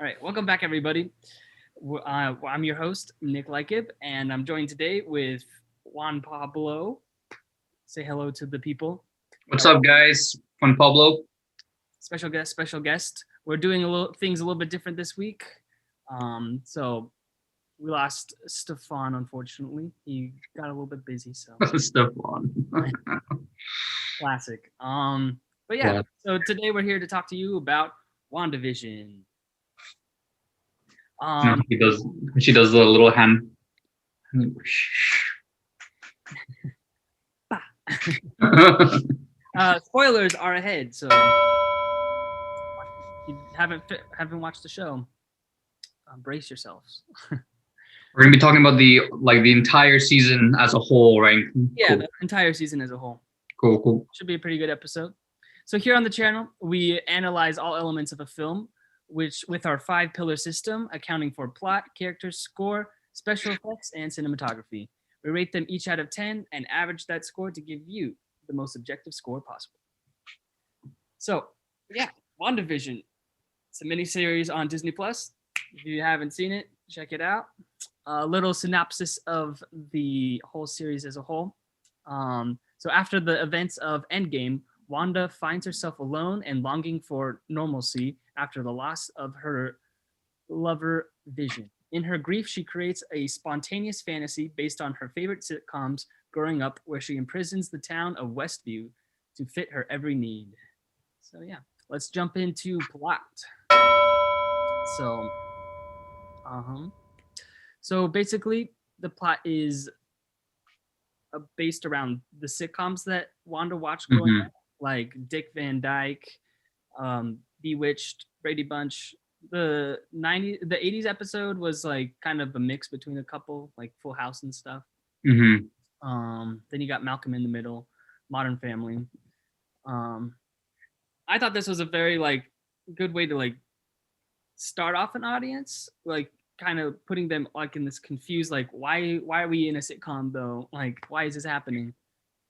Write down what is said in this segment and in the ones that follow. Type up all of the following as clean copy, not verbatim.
All right, welcome back, everybody. I'm your host, Nick Lykib, and I'm joined today with Juan Pablo. Say hello to the people. What's up, guys? Juanpablo. Special guest, special guest. We're doing things a little bit different this week. So we lost Stefan, unfortunately. He got a little bit busy, so Stefan. classic. But yeah, so today we're here to talk to you about WandaVision. He does. She does the little hand. Spoilers are ahead, so if you haven't watched the show, brace yourselves. We're gonna be talking about the entire season as a whole, right? Yeah, cool. The entire season as a whole. Cool. Should be a pretty good episode. So here on the channel, we analyze all elements of a film, which with our 5-pillar system, accounting for plot, characters, score, special effects, and cinematography. We rate them each out of 10 and average that score to give you the most objective score possible. So, yeah, WandaVision. It's a miniseries on Disney Plus. If you haven't seen it, check it out. A little synopsis of the whole series as a whole. So after the events of Endgame, Wanda finds herself alone and longing for normalcy after the loss of her lover Vision. In her grief, she creates a spontaneous fantasy based on her favorite sitcoms growing up, where she imprisons the town of Westview to fit her every need. So yeah, let's jump into plot. So basically, the plot is based around the sitcoms that Wanda watched growing up, like Dick Van Dyke, Bewitched, Brady Bunch. The 80s episode was like kind of a mix between a couple, like Full House and stuff. Then you got Malcolm in the Middle, Modern Family. I thought this was a very like good way to like start off an audience, like kind of putting them like in this confused, like why are we in a sitcom though? Like why is this happening?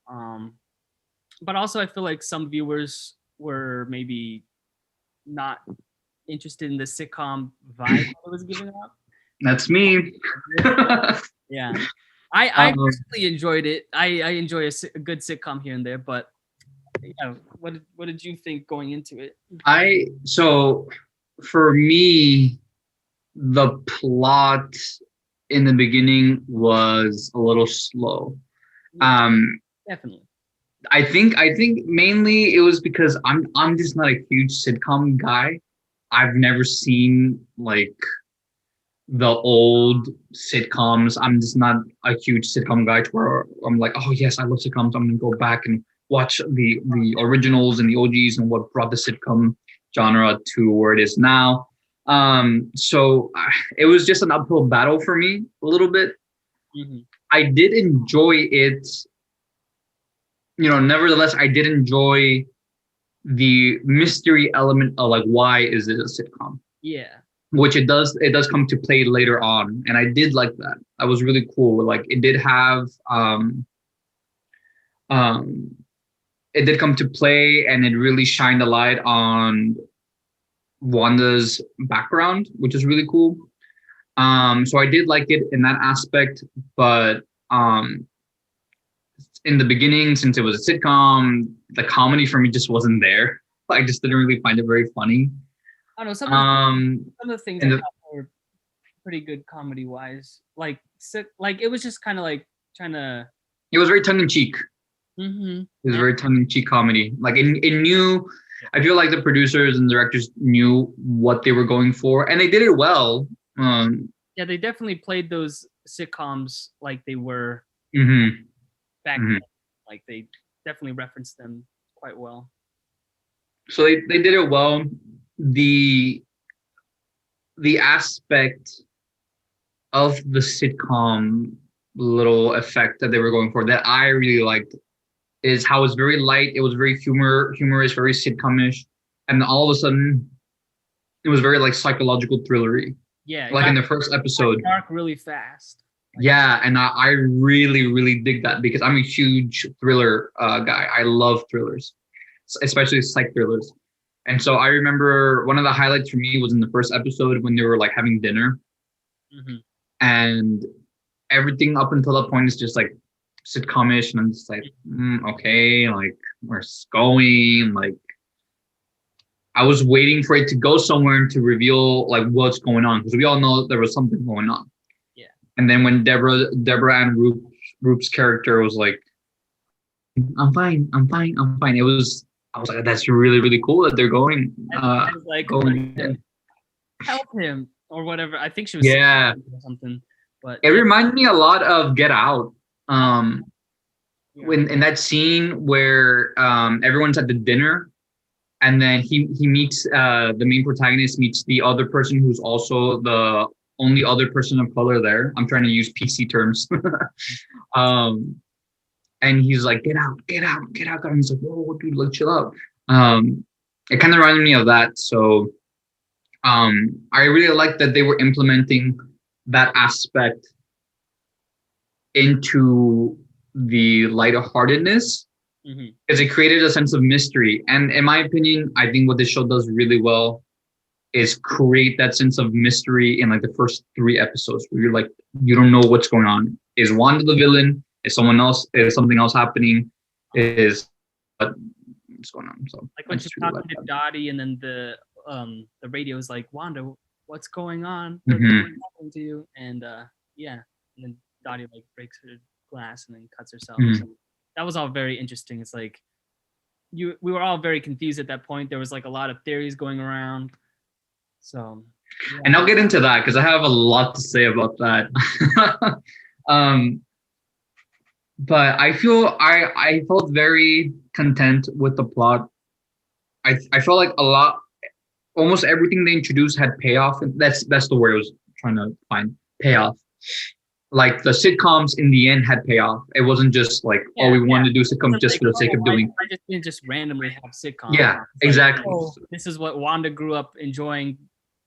But also I feel like some viewers were maybe not interested in the sitcom vibe it was giving up. That's me. Yeah. I personally enjoyed it. I enjoy a good sitcom here and there, but yeah, what did you think going into it? So for me, the plot in the beginning was a little slow. Definitely. I think mainly it was because I'm just not a huge sitcom guy. I've never seen like the old sitcoms. I'm just not a huge sitcom guy to where I'm like, oh yes, I love sitcoms. I'm gonna go back and watch the originals and the OGs and what brought the sitcom genre to where it is now. So it was just an uphill battle for me a little bit. I did enjoy it. Nevertheless, I did enjoy the mystery element of like, why is it a sitcom? Yeah. Which it does come to play later on, and I did like that. That was really cool. Like it did have it did come to play, and it really shined a light on Wanda's background, which is really cool. So I did like it in that aspect, but in the beginning, since it was a sitcom, the comedy for me just wasn't there. I just didn't really find it very funny. I don't know, some of the things I thought were pretty good comedy wise. Like it was just kind of like trying to. It was very tongue in cheek. It was very tongue in cheek comedy. Like it knew. I feel like the producers and directors knew what they were going for, and they did it well. Yeah, they definitely played those sitcoms like they were back then. Like they definitely referenced them quite well. So they did it well. The aspect of the sitcom little effect that they were going for that I really liked is how it's very light. It was very humorous, very sitcomish, and all of a sudden, it was very like psychological thrillery. Yeah, like in the first episode, dark really fast. Yeah, and I really dig that because I'm a huge thriller guy. I love thrillers, especially psych thrillers. And so I remember one of the highlights for me was in the first episode when they were like having dinner, Hmm. and everything up until that point is just like sitcomish, and I'm just like, okay, like where's this going? Like I was waiting for it to go somewhere to reveal like what's going on, because we all know there was something going on. Yeah. And then when Deborah and Roop's character was like, I'm fine, I'm fine, I'm fine. I was like, that's really, really cool that they're going I was like, going in. help him or whatever. I think she was saying Yeah. or something. But It yeah, reminded me a lot of Get Out. yeah. When in that scene where everyone's at the dinner, and then he meets the main protagonist meets the other person who's also the only other person of color there. I'm trying to use PC terms. um and he's like, get out, get out, get out. And he's like, whoa, dude, like chill out. It kind of reminded me of that. So I really like that they were implementing that aspect into the lightheartedness, Hmm. because it created a sense of mystery. And in my opinion, I think what this show does really well is create that sense of mystery in like the first 3 episodes where you're like, you don't know what's going on. Is Wanda the villain? Is someone else? Is something else happening? Is what's going on? So Like I when she's just really talking like to that. Dottie, and then the radio is like, Wanda, what's going on? What's Mm-hmm. happening to you? And yeah, and then Dottie like breaks her glass and then cuts herself. Mm-hmm. So that was all very interesting. It's like we were all very confused at that point. There was like a lot of theories going around. So And yeah, I'll get into that because I have a lot to say about that. um, but I felt very content with the plot. I felt like a lot, almost everything they introduced had payoff. And that's the word I was trying to find, payoff. Like the sitcoms in the end had payoff. It wasn't just like, oh, yeah, we yeah. wanted to do It sitcoms wasn't just like, for the sake oh, of doing. I just didn't just randomly have sitcoms. Yeah, It's like, exactly. oh, this is what Wanda grew up enjoying,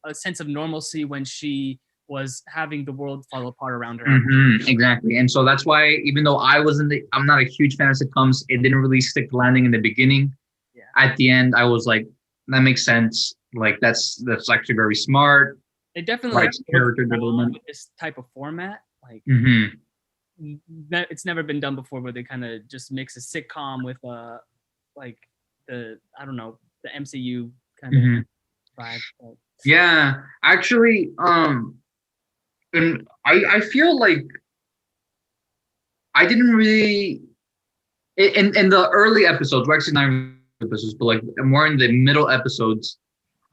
a sense of normalcy when she was having the world fall apart around her. Exactly. And so that's why, even though I'm not a huge fan of sitcoms, it didn't really stick the landing in the beginning. Yeah, At the end, I was like, that makes sense. Like that's actually very smart. they definitely Right, broke character ground development. with this type of format. Like Mm-hmm. it's never been done before, where they kind of just mix a sitcom with like the I don't know the MCU kind of Mm-hmm. vibe. But, Yeah, actually, and I feel like I didn't really in the early episodes, well, actually not even episodes, but like more in the middle episodes,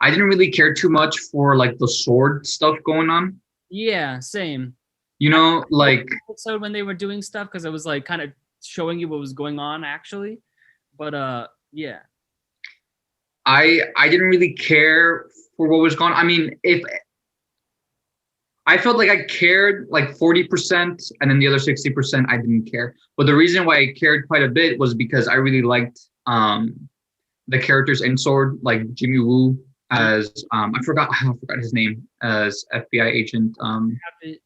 I didn't really care too much for like the sword stuff going on. yeah, same. You I know, liked like the episode when they were doing stuff because it was like kind of showing you what was going on actually. But yeah, I didn't really care for what was going on. I mean, if I felt like I cared like 40%, and then the other 60% I didn't care. But the reason why I cared quite a bit was because I really liked the characters in Sword, like Jimmy Woo as I forgot his name as FBI agent. have it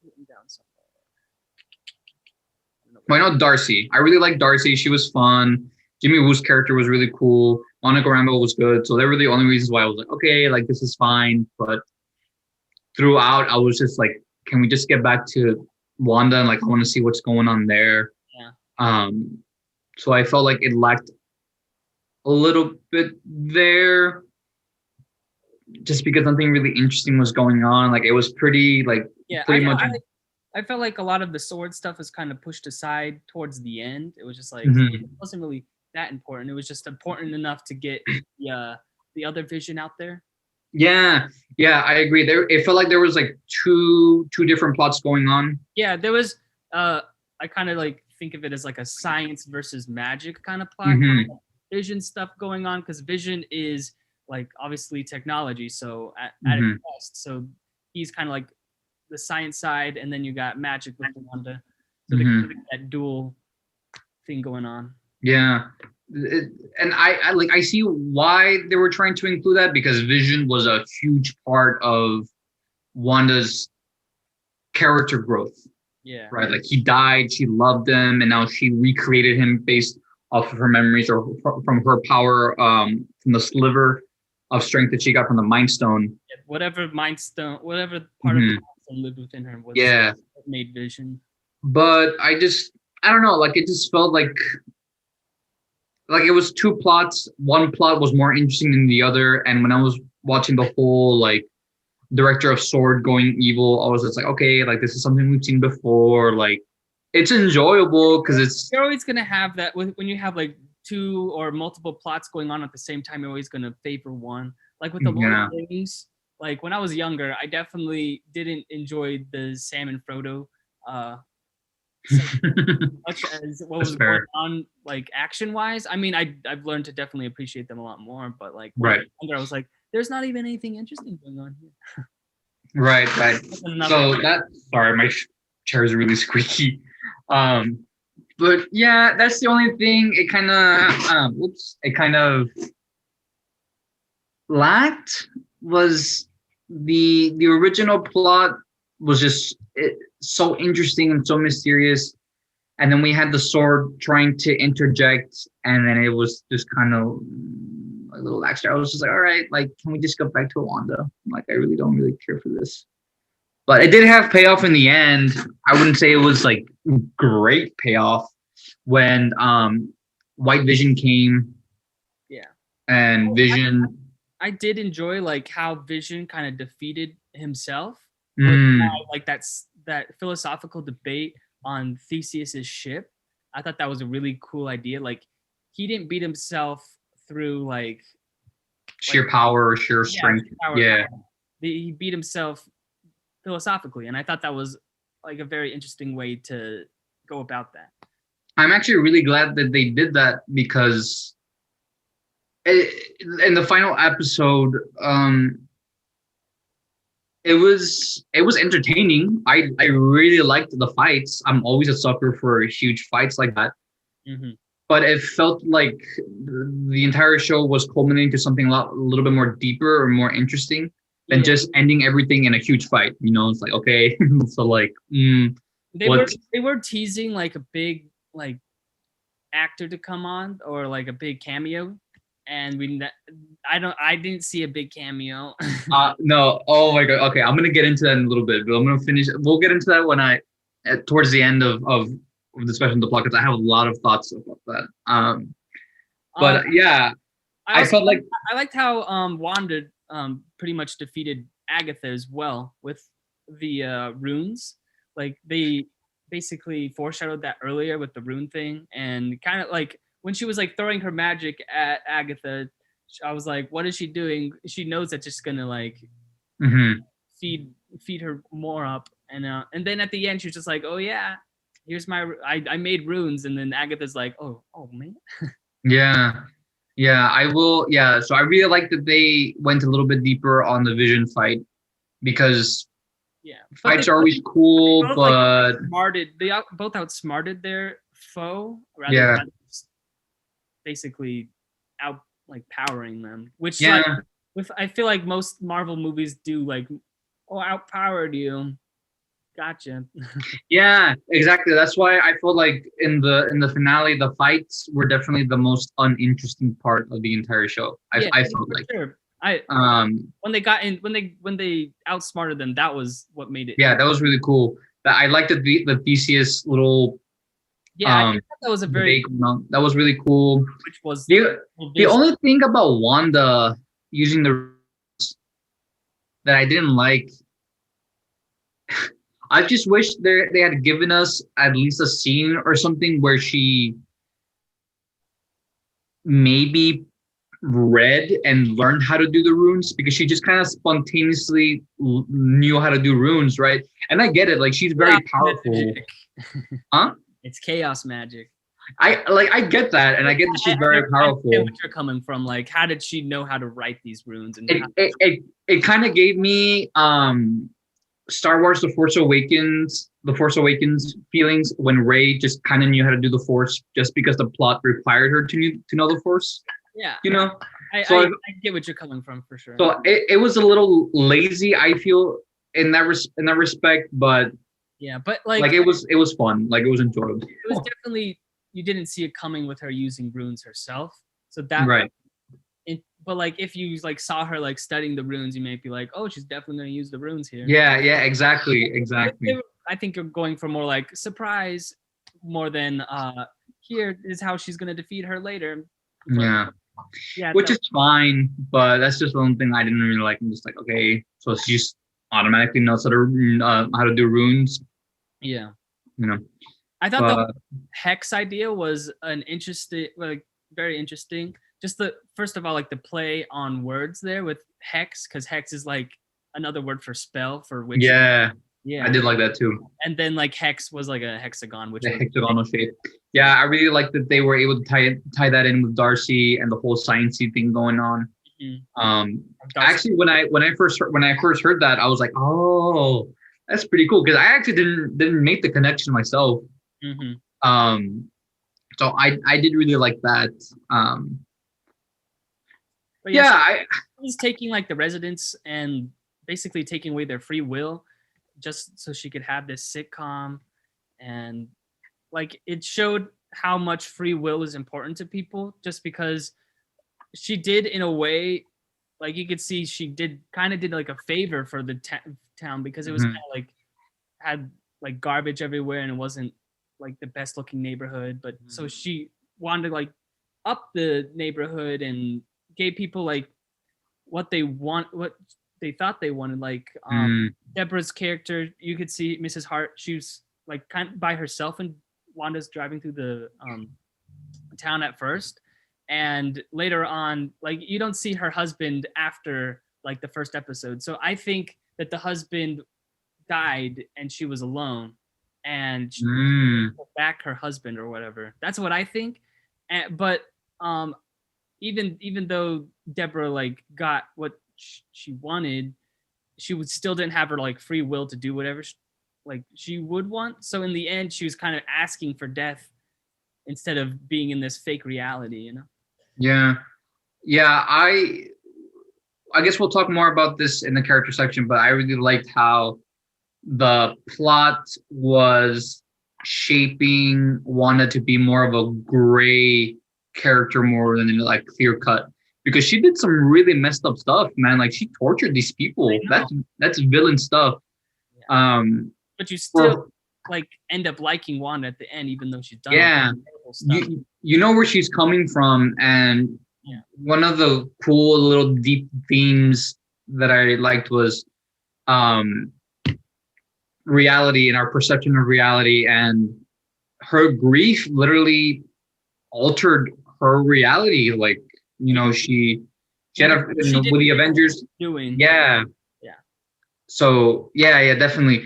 written down somewhere. I don't know Well, where. I know Darcy. I really liked Darcy. She was fun. Jimmy Woo's character was really cool. Monica Rambeau was good. So they were the only reasons why I was like, okay, like this is fine. But throughout, I was just like, can we just get back to Wanda? And like, I want to see what's going on there. Yeah, Um, so I felt like it lacked a little bit there, just because nothing really interesting was going on. Like it was yeah. pretty much. I felt like a lot of the sword stuff was kind of pushed aside towards the end. It was just like it Mhm. wasn't really that important. It was just important enough to get the other Vision out there. Yeah, yeah, I agree. It felt like there was like two different plots going on. Yeah, there was I kind of like think of it as like a science versus magic kind of plot. Hmm. Vision stuff going on because Vision is like obviously technology, so at its Hmm. best. So he's kind of like the science side, and then you got magic with Wanda. So they Hmm. kind of get that dual thing going on. Yeah. And I like I see why they were trying to include that, because Vision was a huge part of Wanda's character growth, Yeah. right? Like he died, she loved him, and now she recreated him based of her memories or from her power, from the sliver of strength that she got from the Mind Stone. Whatever mind stone, whatever part of the Mhm. mind stone lived within her was Yeah, what made Vision. but I don't know, like it just felt like it was two plots. One plot was more interesting than the other, and when I was watching the whole like director of Sword going evil, I was just like, okay, like this is something we've seen before. Like it's enjoyable because it's You're always gonna have that when you have like two or multiple plots going on at the same time. You're always gonna favor one. Like with the Lord yeah. of the Rings, like when I was younger, I definitely didn't enjoy the Sam and Frodo uh so much as what That's was going fair. on like action wise. I mean, I've learned to definitely appreciate them a lot more, but like when I Right, was younger, I was like, there's not even anything interesting going on here. right. That's another So that sorry, my chair is really squeaky. Um, but yeah, that's the only thing. It kind of it kind of lacked was the original plot was just so interesting and so mysterious, and then we had the sword trying to interject, and then it was just kind of a little extra. I was just like, all right, like can we just go back to Wanda? Like I really don't really care for this, but it did have payoff in the end. I wouldn't say it was like great payoff when White Vision came yeah. and Oh, Vision. I did enjoy like how Vision kind of defeated himself with Mm, like that philosophical debate on Theseus's ship. I thought that was a really cool idea. Like he didn't beat himself through like sheer power or sheer yeah, strength. power. Yeah. He beat himself philosophically, and I thought that was like a very interesting way to go about that. I'm actually really glad that they did that because in the final episode, it was entertaining. I really liked the fights. I'm always a sucker for huge fights like that. Hmm. But it felt like the entire show was culminating to something a little bit more deeper or more interesting than Yeah, just ending everything in a huge fight. You know, it's like okay, so like, they were what? they were teasing like a big like actor to come on or like a big cameo, and I didn't see a big cameo. No. Oh my god. Okay, I'm gonna get into that in a little bit, but I'm gonna finish. We'll get into that when towards the end of the discussion of the plot because I have a lot of thoughts about that. um, But yeah, I I also felt like I liked how Wanda pretty much defeated Agatha as well with the runes. Like they basically foreshadowed that earlier with the rune thing, and kind of like when she was like throwing her magic at Agatha, I was like, what is she doing? She knows that's just gonna like mhm. feed feed her more up, and then at the end she was just like, oh yeah, here's I made runes, and then Agatha's like, oh man. Yeah, yeah. I will. Yeah. So I really like that they went a little bit deeper on the Vision fight because Yeah, but fights are always cool, both like but both outsmarted their foe rather yeah, than just basically out like powering them, which like yeah. with I feel like most Marvel movies do like, oh, outpowered you, gotcha. Yeah, exactly. That's why I feel like in the finale, the fights were definitely the most uninteresting part of the entire show. Yeah, I for felt like. sure. I Um, when they got in when they outsmarted them, that was what made it. yeah, that was really cool. I liked the Theseus little Yeah, I um thought that was a very debate going on. That was really cool. which was The vision. only thing about Wanda using the that I didn't like, I just wish they had given us at least a scene or something where she maybe read and learned how to do the runes because she just kind of spontaneously knew how to do runes, right? And I get it, like she's very Chaos powerful, magic. huh? It's chaos magic. I get that, and I get that she's very I understand powerful. what you're coming from. Like, how did she know how to write these runes? And It how, it kind of gave me Star Wars The Force Awakens feelings when Rey just kind of knew how to do the Force just because the plot required her to know the Force, yeah, you know. I So get what you're coming from for sure. so it was a little lazy, I feel, in that respect, but Yeah, but like like it was fun, like it was enjoyable. it was definitely you didn't see it coming with her using runes herself. So that Right. but like if you like saw her like studying the runes, you might be like, oh, she's definitely gonna use the runes here. Yeah, yeah, exactly, exactly. I think you're going for more like surprise more than here is how she's gonna defeat her later. But Yeah. yeah, Which is fine, but that's just one thing I didn't really like. I'm just like, okay, so she just automatically knows how to do runes, yeah. you know. I thought the But hex idea was an interesting, like very interesting. Just the first of all, like the play on words there with hex, because hex is like another word for spell for witch. yeah, I Yeah, did like that too. and then like hex was like a hexagon, which The was hexagonal shape. Yeah, I really like that they were able to tie that in with Darcy and the whole sciencey thing going on. Mhm. Darcy. Actually, when I first heard that, I was like, oh, that's pretty cool because I actually didn't make the connection myself. Mm-hmm. Um, so I did really like that. But yes, Yeah, he's taking like the residents and basically taking away their free will, just so she could have this sitcom, and like it showed how much free will is important to people, just because she did in a way, like you could see she did like a favor for the town, because it was kind mhm, of like had like garbage everywhere and it wasn't like the best looking neighborhood, but so she wanted to like up the neighborhood and gave people like what they thought they wanted, like mm, Deborah's character, you could see Mrs. Hart, she was like kind of by herself and Wanda's driving through the town at first, and later on like you don't see her husband after like the first episode, so I think that the husband died and she was alone and she mm, took back her husband or whatever. That's what I think. But um even though Deborah like got what she wanted, she would still didn't have her like free will to do whatever like she would want. So in the end, she was kind of asking for death instead of being in this fake reality, you know? yeah, yeah. I guess we'll talk more about this in the character section, but I really liked how the plot was shaping Wanda to be more of a gray character more than like clear cut because she did some really messed up stuff, man. Like she tortured these I people. know. That's villain stuff. Yeah. Um, But you still for, like end up liking Wanda at the end, even though she's done all yeah, this terrible stuff. you know where she's coming from, and Yeah. one of the cool little deep themes that I liked was um reality and our perception of reality and her grief literally altered her reality. Like, you know, she had She with didn't the know what she Avengers. was doing. Yeah. Yeah. So yeah, definitely.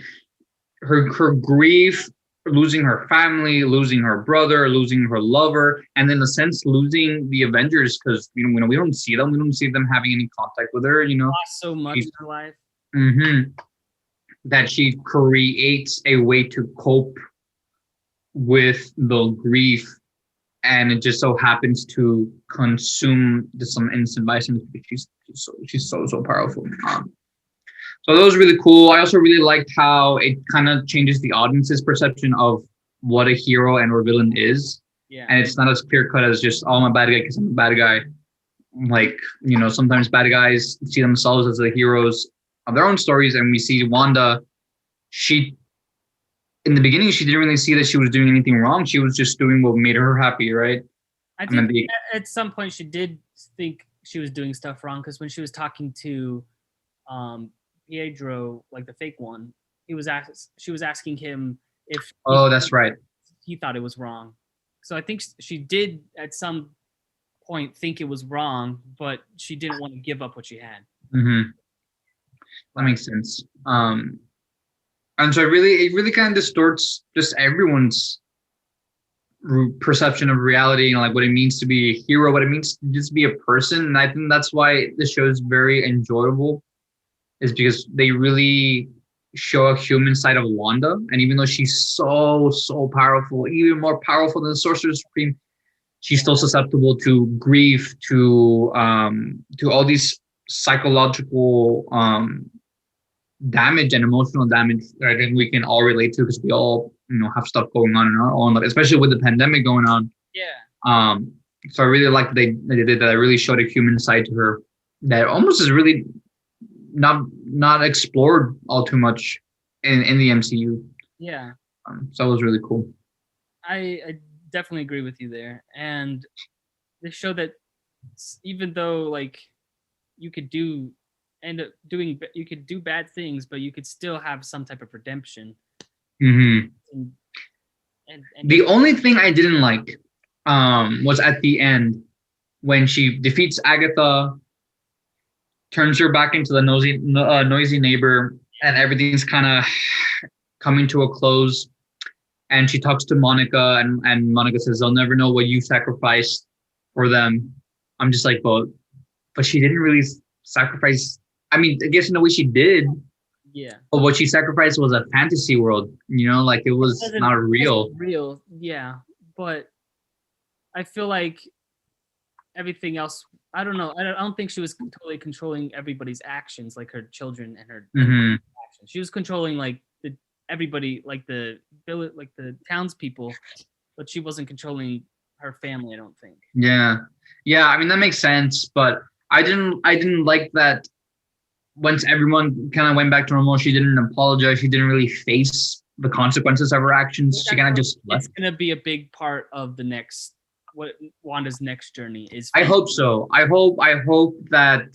Her grief, losing her family, losing her brother, losing her lover, and in a sense losing the Avengers because we don't see them. We don't see them having any contact with her. You know, Lost so much in her life. mm-hmm, that she creates a way to cope with the grief and it just so happens to consume some innocent bystanders because she's so powerful. So that was really cool. I also really liked how it kind of changes the audience's perception of what a hero and or villain is, Yeah. and it's not as clear cut as just oh I'm a bad guy because I'm a bad guy. Like sometimes bad guys see themselves as the heroes of their own stories, and we see Wanda. She in the beginning she didn't really see that she was doing anything wrong. She was just doing what made her happy, right? I mean, think at some point she did think she was doing stuff wrong, because when she was talking to um, Pietro, like the fake one, she was asking him if oh, that's right. he thought it was wrong. So I think she did at some point think it was wrong, but she didn't want to give up what she had. Mm-hmm. That makes sense. And so it really kind of distorts just everyone's perception of reality, like what it means to be a hero, what it means to just be a person. And I think that's why the show is very enjoyable, is because they really show a human side of Wanda. And even though she's so powerful, even more powerful than the Sorcerer Supreme, she's still susceptible to grief, to all these psychological damage and emotional damage that I think we can all relate to because we all have stuff going on in our own, like especially with the pandemic going on. Yeah. Um, so I really like that they did that. I really showed a human side to her that almost is really not explored all too much in the MCU. Yeah. So it was really cool. I definitely agree with you there. And they show that even though like you could do end up doing you could do bad things, but you could still have some type of redemption. Hmm. And, The only thing I didn't like was at the end when she defeats Agatha, turns her back into the noisy neighbor, and everything's kind of coming to a close. And she talks to Monica, and Monica says, "They'll never know what you sacrificed for them." I'm just like, but she didn't really sacrifice. I mean, I guess in a way she did, yeah. but what she sacrificed was a fantasy world. Like it was not real. Real, yeah. But I feel like everything else. I don't know. I don't think she was totally controlling everybody's actions, like her children and her Mm-hmm. actions. She was controlling like everybody, like the village, like the townspeople, but she wasn't controlling her family. I don't think. Yeah, yeah. I mean that makes sense, but I didn't like that. Once everyone kind of went back to normal, she didn't apologize. She didn't really face the consequences of her actions. She kind of just left. It's gonna be a big part of the next what Wanda's next journey is. I hope so. I hope that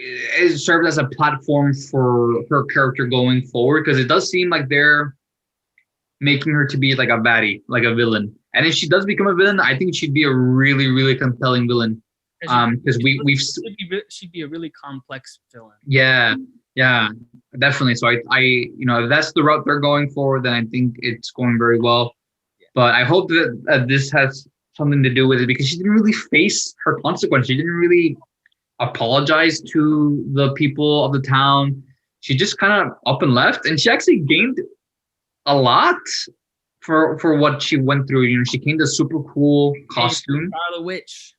it served as a platform for her character going forward, because it does seem like they're making her to be like a baddie, like a villain. And if she does become a villain, I think she'd be a really, really compelling villain. Because she'd be a really complex villain. Yeah, definitely. So if that's the route they're going for, then I think it's going very well. Yeah. But I hope that this has something to do with it, because she didn't really face her consequence. She didn't really apologize to the people of the town. She just kind of up and left, and she actually gained a lot for what she went through. She gained a super cool costume. Scarlet Witch.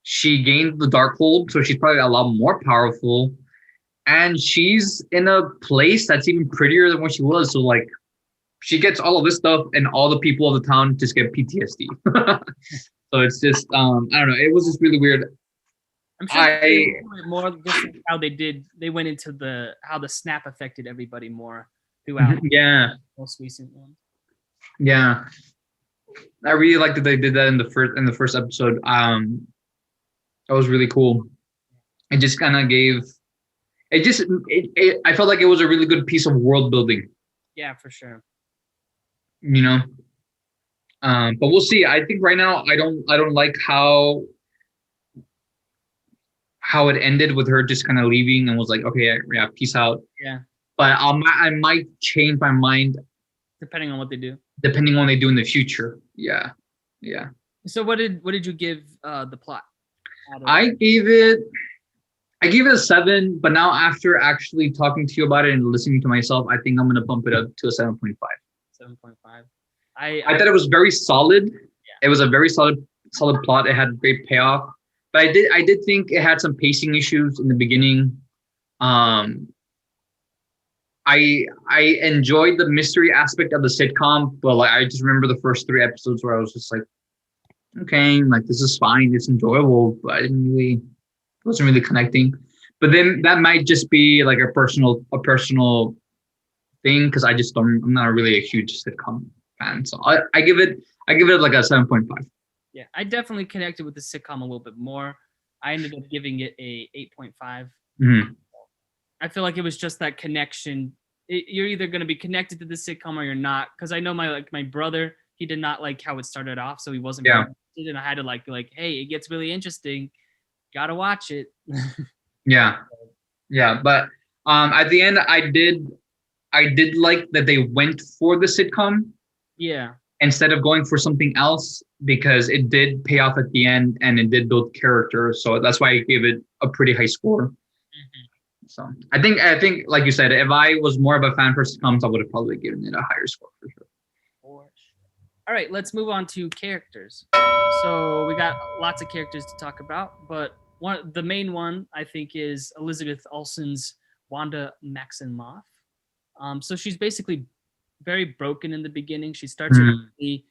She gained the Darkhold, so she's probably a lot more powerful. And she's in a place that's even prettier than what she was. So like, she gets all of this stuff, and all the people of the town just get PTSD. So it's just, I don't know. It was just really weird. I'm sure more just how they went into how the snap affected everybody more throughout. Yeah. The most recent one. Yeah. I really like that they did that in the first episode. That was really cool. It just kind of gave. I felt like it was a really good piece of world building. Yeah, for sure. But we'll see. I think right now I don't like how it ended with her just kind of leaving and was like, okay, yeah, peace out. Yeah. But I might change my mind depending on what they do. Depending on what they do in the future. Yeah. So what did you give the plot? I gave it a 7, but now after actually talking to you about it and listening to myself, I think I'm gonna bump it up to a 7.5. 7.5. I thought it was very solid. Yeah. It was a very solid plot. It had great payoff. But I did think it had some pacing issues in the beginning. I enjoyed the mystery aspect of the sitcom, but like I just remember the first 3 episodes where I was just like, okay, like this is fine, it's enjoyable, but I wasn't really connecting. But then that might just be like a personal thing, because I'm not really a huge sitcom fan. So I give it like a 7.5. Yeah, I definitely connected with the sitcom a little bit more. I ended up giving it a 8.5. Mm-hmm. I feel like it was just that connection. You're either going to be connected to the sitcom or you're not. Because I know my brother, he did not like how it started off, so he wasn't. Yeah. And I had to be like, hey, it gets really interesting. Gotta watch it. Yeah. But at the end, I did like that they went for the sitcom. Yeah. Instead of going for something else, because it did pay off at the end and it did build character. So that's why I gave it a pretty high score. Mm-hmm. So I think like you said, if I was more of a fan for sitcoms, I would have probably given it a higher score for sure. All right, let's move on to characters. So we got lots of characters to talk about, but the main one I think is Elizabeth Olsen's Wanda Maximoff. So she's basically very broken in the beginning. She starts her Mm. journey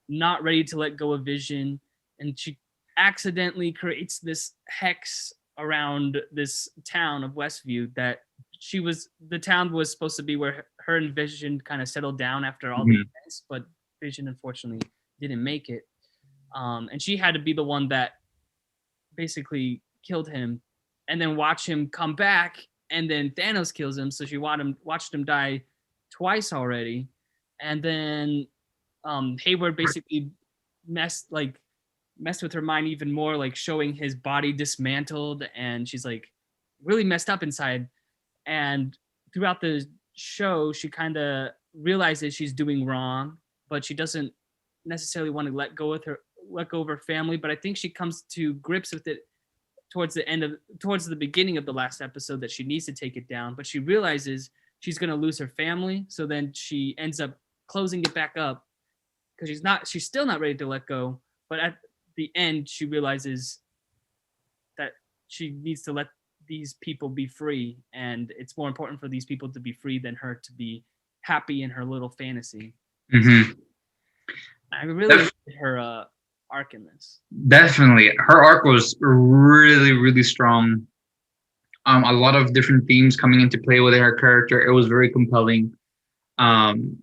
not ready to let go of Vision, and she accidentally creates this hex around this town of Westview that the town was supposed to be where her and Vision kind of settled down after all the Mhm. events, but Vision unfortunately didn't make it. And she had to be the one that basically killed him, and then watch him come back, and then Thanos kills him. So she watched him die twice already, and then Hayward basically messed like messed with her mind even more, like showing his body dismantled, and she's like really messed up inside. And throughout the show, she kind of realizes she's doing wrong, but she doesn't necessarily want to let go of her family. But I think she comes to grips with it towards the beginning of the last episode, that she needs to take it down, but she realizes she's going to lose her family. So then she ends up closing it back up because she's still not ready to let go. But at the end, she realizes that she needs to let these people be free, and it's more important for these people to be free than her to be happy in her little fantasy. Mhm. I really Def- enjoyed her arc in this. Definitely, her arc was really, really strong. A lot of different themes coming into play with her character. It was very compelling. Um,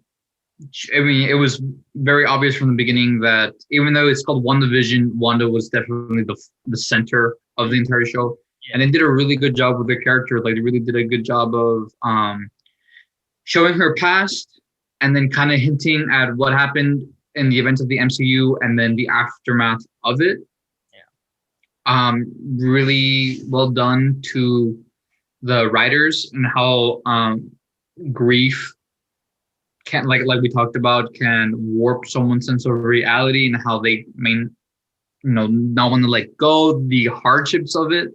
I mean, it was very obvious from the beginning that even though it's called WandaVision, Wanda was definitely the center of the entire show, and they Yeah, did a really good job with the character. Like they really did a good job of showing her past, and then kind of hinting at what happened in the events of the MCU, and then the aftermath of it. yeah, Really well done to the writers and how grief can like we talked about can warp someone's sense of reality and how they not want to let go the hardships of it.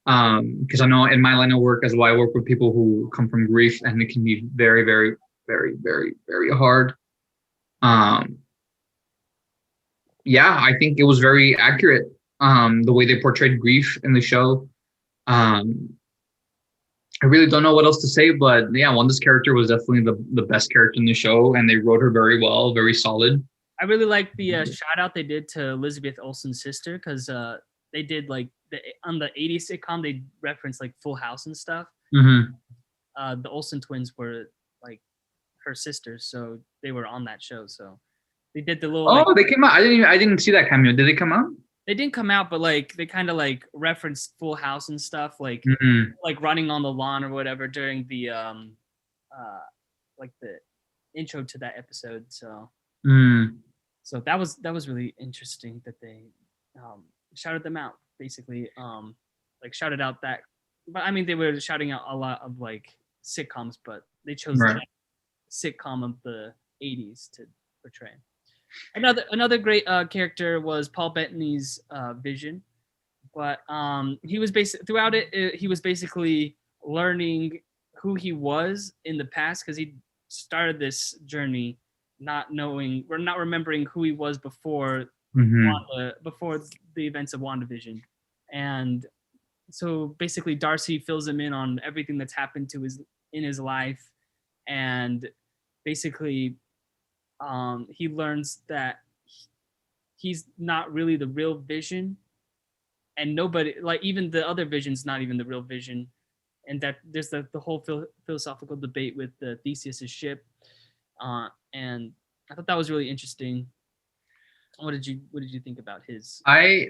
Because I know in my line of work as well, I work with people who come from grief, and it can be very, very, very, very, very hard. Um, yeah, I think it was very accurate. The way they portrayed grief in the show. Um, I really don't know what else to say, but yeah, Wanda's character was definitely the best character in the show, and they wrote her very well, very solid. I really like the shout out they did to Elizabeth Olsen's sister, because they did like on the '80s sitcom they referenced like Full House and stuff. Mm-hmm. The Olsen twins were like her sisters, so they were on that show. So they did the little like Oh, they came out. I didn't see that cameo. Did they come out? they didn't come out, but like they kind of like referenced Full House and stuff, Mm-hmm. like running on the lawn or whatever during the uh like the intro to that episode. Mm. So that was really interesting that they shouted them out, basically, like shouted out that. But I mean, they were shouting out a lot of like sitcoms, but they chose Right. that sitcom of the '80s to portray. Another great character was Paul Bettany's Vision, but he was basically throughout he was basically learning who he was in the past, because he started this journey not knowing or not remembering who he was Mm-hmm. before the events of WandaVision. And so basically Darcy fills him in on everything that's happened to his in his life, and basically he learns that he's not really the real Vision, and nobody, like even the other Vision's not even the real Vision, and that there's the whole philosophical debate with the Theseus's ship, and I thought that was really interesting. What did you think about his? I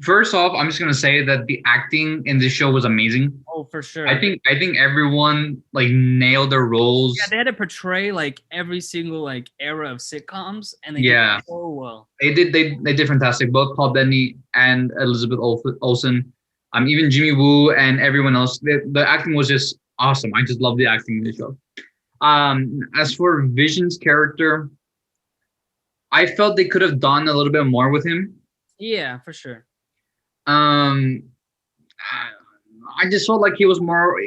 First off, I'm just gonna say that the acting in this show was amazing. Oh, for sure. I think everyone like nailed their Yeah, roles. they had to portray like every single like era of sitcoms, and they did it Yeah, so well. they did fantastic. Both Paul Bettany and Elizabeth Olsen, even Jimmy Woo and everyone else. The acting was just awesome. I just love the acting in the show. As for Vision's character, I felt they could have done a little bit more with him. Yeah, for sure. Um, I just felt like he was more,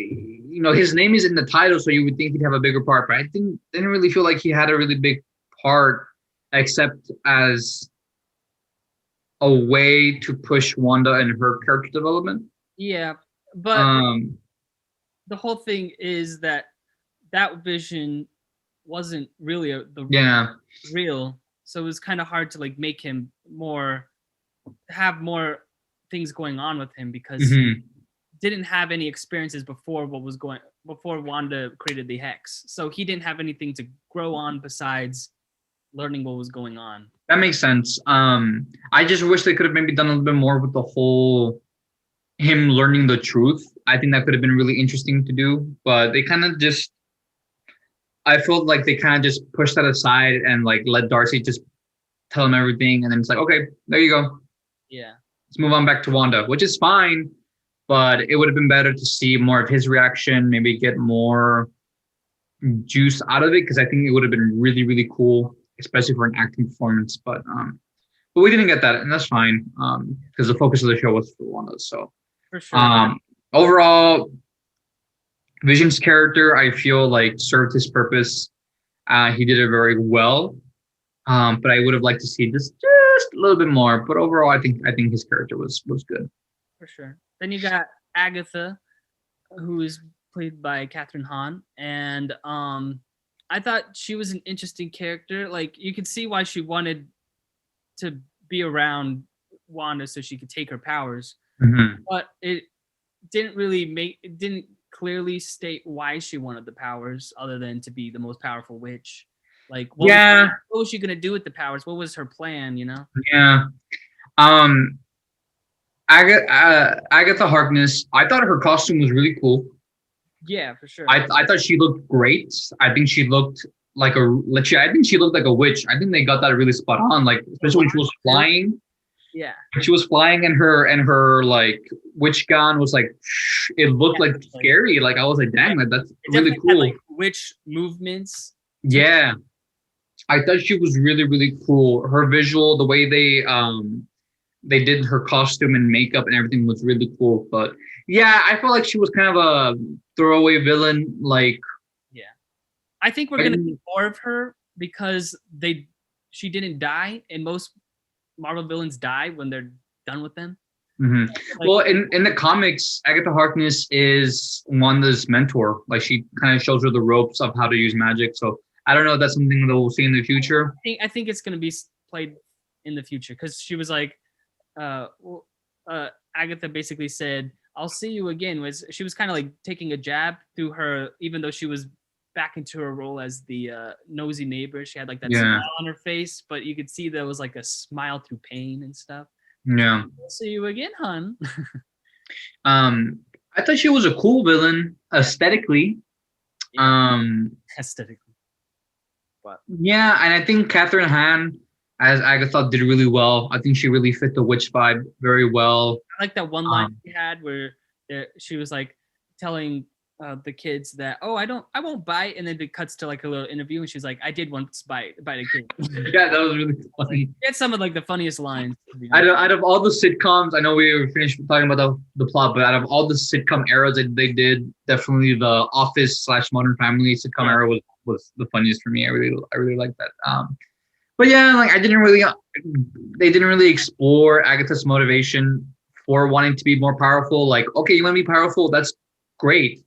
his name is in the title, so you would think he'd have a bigger part, but I didn't really feel like he had a really big part, except as a way to push Wanda and her character development. Yeah, but Um, the whole thing is that that vision wasn't really the Yeah. real, so it was kind of hard to like make him have more things going on with him because Hmm. didn't have any experiences before Wanda created the hex. So he didn't have anything to grow on besides learning what was going on. That makes sense. I just wish they could have maybe done a little bit more with the whole him learning the truth. I think that could have been really interesting to do, but they kind of just I felt like they kind of just pushed that aside and like let Darcy just tell him everything, and then it's like, okay, there you go. Yeah. Let's move on back to Wanda, which is fine, but it would have been better to see more of his reaction, maybe get more juice out of it, because I think it would have been really, really cool, especially for an acting performance. But we didn't get that, and that's fine, because the focus of the show was for Wanda. So For sure. um, overall, Vision's character, I feel like served his purpose. He did it very well. But I would have liked to see just a little bit more. But overall, I think his character was good. For sure. Then you got Agatha, who is played by Catherine Hahn, and I thought she was an interesting character. Like you could see why she wanted to be around Wanda so she could take her powers, Mm-hmm. but it didn't clearly state why she wanted the powers other than to be the most powerful witch. Like Yeah, what was she gonna do with the powers? What was her plan, you know? yeah. Um, Agatha Harkness. I thought her costume was really cool. Yeah, for sure. I thought she looked great. I think she looked like I think she looked like a witch. I think they got that really spot on. Like especially when she was flying. Yeah. When she was flying and her like witch gown was like it looked Yeah, like scary. Like I was like, dang, like that's it really definitely had cool. like witch movements. Yeah. I thought she was really, really cool. Her visual, the way they did her costume and makeup and everything was really cool. But yeah, I felt like she was kind of a throwaway villain. Like, Yeah. I think we're gonna see more of her because she didn't die, and most Marvel villains die when they're done with them. mhm. Like, Well, in the comics, Agatha Harkness is Wanda's mentor. Like, she kind of shows her the ropes of how to use magic. So I don't know if that's something that we'll see in the future. I think it's gonna be played in the future because she was like, well, Agatha basically said, "I'll see you again." She was kind of like taking a jab through her, even though she was back into her role as the nosy neighbor. She had like that Yeah, smile on her face, but you could see there was like a smile through pain and stuff. yeah. I'll see you again, hun. Um, I thought she was a cool villain aesthetically. Yeah, Um, aesthetically, but Yeah, and I think Catherine Hahn as Agatha did really well. I think she really fit the witch vibe very well. I like that one line Um, she had where she was like telling the kids that, "Oh, I won't bite," and then it cuts to like a little interview, and she's like, "I did once bite a kid." yeah, that was really Like, funny. it's some of like the funniest lines. To be Out honest. of, out of all the sitcoms, I know we were finished talking about the plot, but out of all the sitcom eras that they did, definitely the Office slash Modern Family sitcom era was the funniest for me. I really liked that. But yeah, like they didn't really explore Agatha's motivation for wanting to be more powerful. Like, okay, you want to be powerful? That's great.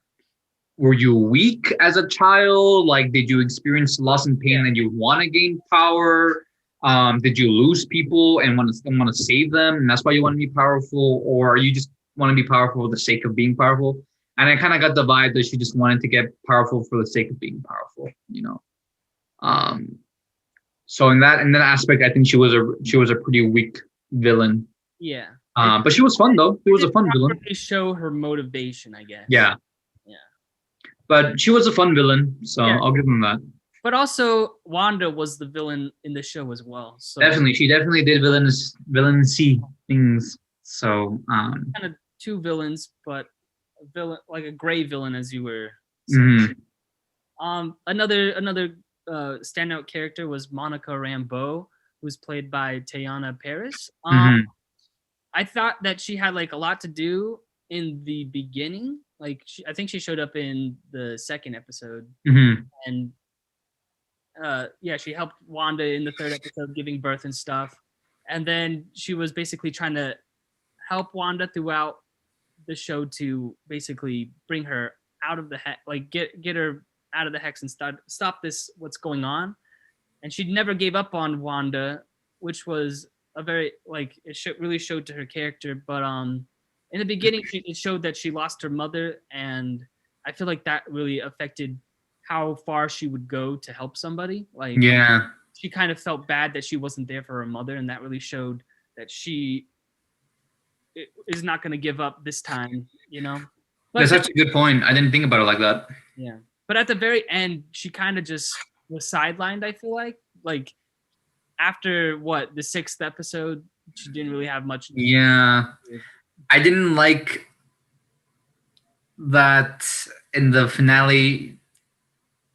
Were you weak as a child? Like, did you experience loss and pain and you want to gain power? Did you lose people and want to save them, and that's why you want to be powerful, or you just want to be powerful for the sake of being powerful? And I kind of got the vibe that she just wanted to get powerful for the sake of being powerful, you know. Um, so in that aspect, I think she was a pretty weak villain. Yeah. But she was fun though. She It was a didn't fun villain. properly show her motivation, I guess. Yeah, Yeah. but she was a fun villain, so Yeah. I'll give them that. But also, Wanda was the villain in the show as well. So Definitely, she definitely did villaincy things. So kind of two villains, but a villain like a gray villain, as you were saying. mhm. Another standout character was Monica Rambeau, who's played by Teyana Paris. Mhm. I thought that she had like a lot to do in the beginning. Like I think she showed up in the second episode, Mhm. and yeah, she helped Wanda in the third episode giving birth and stuff. And then she was basically trying to help Wanda throughout the show to basically bring her out of the hex, like get her out of the hex and stop this what's going on. And she never gave up on Wanda, which was a very like really showed to her character. But in the beginning, it showed that she lost her mother, and I feel like that really affected how far she would go to help somebody. Like, Yeah, she kind of felt bad that she wasn't there for her mother, and that really showed that she is not going to give up this time, you know. But that's such a good point. I didn't think about it like that. yeah, but at the very end, she kind of just was sidelined. I feel like after what the sixth episode, she didn't really have much. Yeah, I didn't like that in the finale.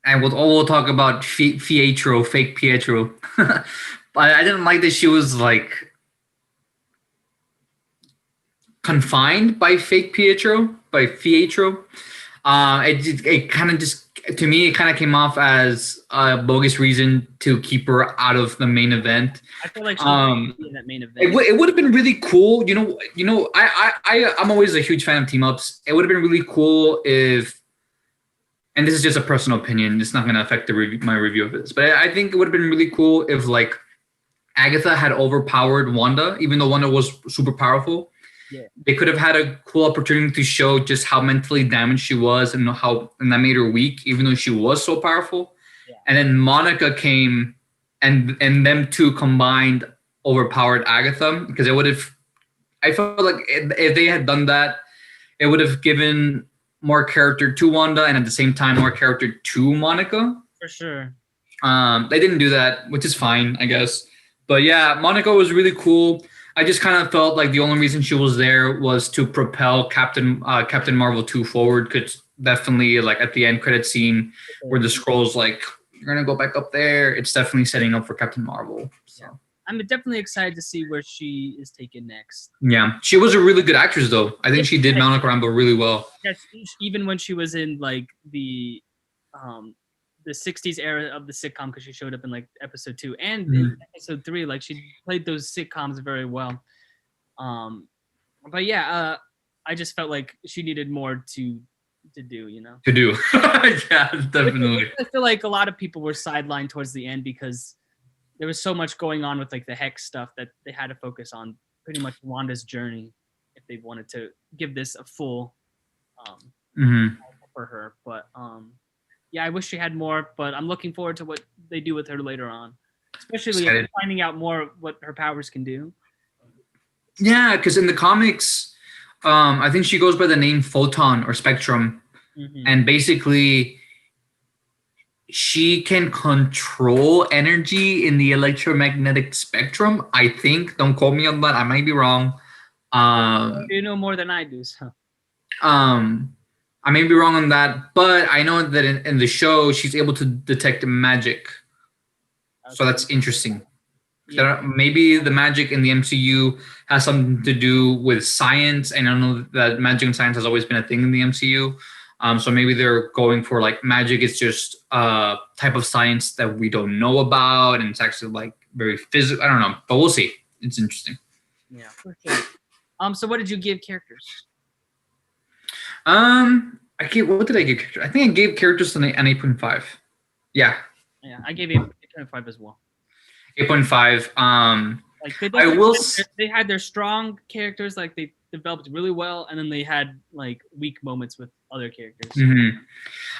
And we'll talk about Pietro, fake Pietro. But I didn't like that she was like confined by fake Pietro, by Pietro. It kind of just, to me, it kind of came off as a bogus reason to keep her out of the main event. I feel like she was in that main event. It would have been really cool. I'm always a huge fan of team ups. It would have been really cool if, and this is just a personal opinion, it's not going to affect my review of this, but I think it would have been really cool if like Agatha had overpowered Wanda, even though Wanda was super powerful. Yeah. They could have had a cool opportunity to show just how mentally damaged she was and that made her weak, even though she was so powerful. Yeah. And then Monica came and them two combined overpowered Agatha, because I felt like if they had done that, it would have given more character to Wanda and at the same time more character to Monica. For sure. They didn't do that, which is fine, I guess. But yeah, Monica was really cool. I just kind of felt like the only reason she was there was to propel Captain Marvel 2 forward. Because definitely, like at the end credit scene where the scrolls like, you're gonna go back up there, it's definitely setting up for Captain Marvel. So. Yeah. I'm definitely excited to see where she is taken next. Yeah, she was a really good actress, though. I think she did Monica Rambeau really well. Yes, even when she was in like the 60s era of the sitcom, because she showed up in like episode 2 and in episode 3, like she played those sitcoms very well. But yeah, I just felt like she needed more to do, you know. To do, yeah, definitely. I feel like a lot of people were sidelined towards the end because there was so much going on with like the hex stuff that they had to focus on pretty much Wanda's journey if they wanted to give this a full for her. But yeah, I wish she had more, but I'm looking forward to what they do with her later on, especially finding out more what her powers can do. Yeah, because in the comics, I think she goes by the name Photon or Spectrum, and basically she can control energy in the electromagnetic spectrum. I think. Don't quote me on that. I might be wrong. You know more than I do, so. I may be wrong on that, but I know that in the show she's able to detect magic. Okay. So that's interesting. Yeah. Maybe the magic in the MCU has something to do with science, and I know that magic and science has always been a thing in the MCU. So maybe they're going for like magic is just a type of science that we don't know about, and it's actually like very physical. I don't know, but we'll see. It's interesting. Yeah, for sure. So what did you give characters? What did I give characters? I think I gave characters an 8.5. Yeah. Yeah, I gave 8.5 as well. 8.5. Like they had their strong characters, like they developed really well, and then they had like weak moments with other characters.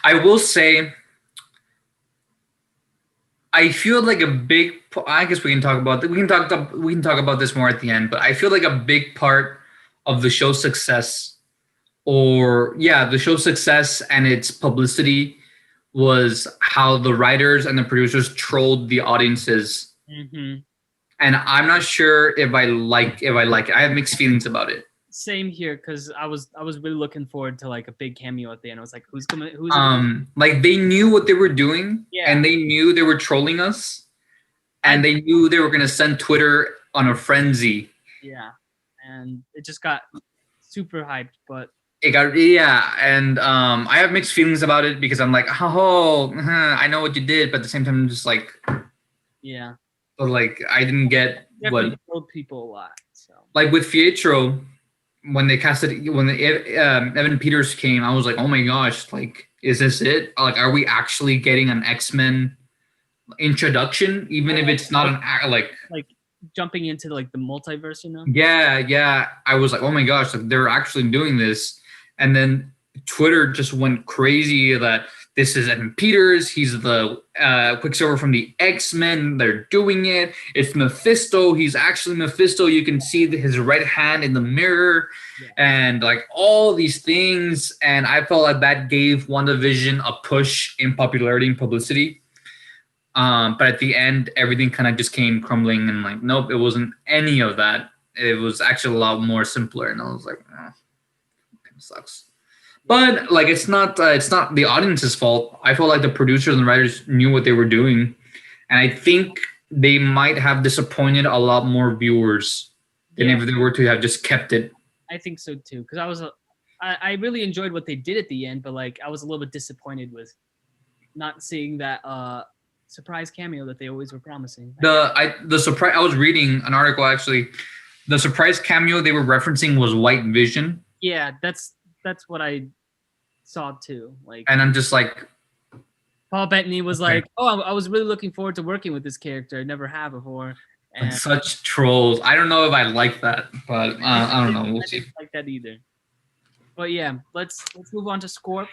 I will say, I feel like I guess we can talk about this more at the end, but I feel like a big part of the show's success, the show's success and its publicity, was how the writers and the producers trolled the audiences. And I'm not sure if I like it. I have mixed feelings about it. Same here, because I was really looking forward to like a big cameo at the end. I was like, who's like they knew what they were doing, and they knew they were trolling us, and they knew they were gonna send Twitter on a frenzy. Yeah, and it just got super hyped, but it got and I have mixed feelings about it, because I'm like, I know what you did, but at the same time I'm just like, yeah. But like I didn't get what told people a lot. So like with Pietro, when they casted when Evan Peters came, I was like, oh my gosh, like, is this it? Like, are we actually getting an X-Men introduction, even if it's not an like jumping into like the multiverse, yeah. I was like, oh my gosh, like, they're actually doing this. And then Twitter just went crazy that this is Evan Peters. He's the Quicksilver from the X-Men. They're doing it. It's Mephisto. He's actually Mephisto. You can see his right hand in the mirror, Yeah. and like all these things. And I felt like that gave WandaVision a push in popularity and publicity. But at the end, everything kind of just came crumbling, and like, nope, it wasn't any of that. It was actually a lot more simpler, and I was like, oh, kind of sucks. But like, it's not the audience's fault. I feel like the producers and writers knew what they were doing, and I think they might have disappointed a lot more viewers than if they were to have just kept it. I think so too, because I really enjoyed what they did at the end, but like I was a little bit disappointed with not seeing that surprise cameo that they always were promising. The surprise, I was reading an article actually. The surprise cameo they were referencing was White Vision. Yeah, that's what I saw too. Like, and I'm just like, Paul Bettany was like, "Oh, I was really looking forward to working with this character. I never have before." And such trolls. I don't know if I like that, but I don't know. We'll see. I didn't like that either. But yeah, let's move on to score.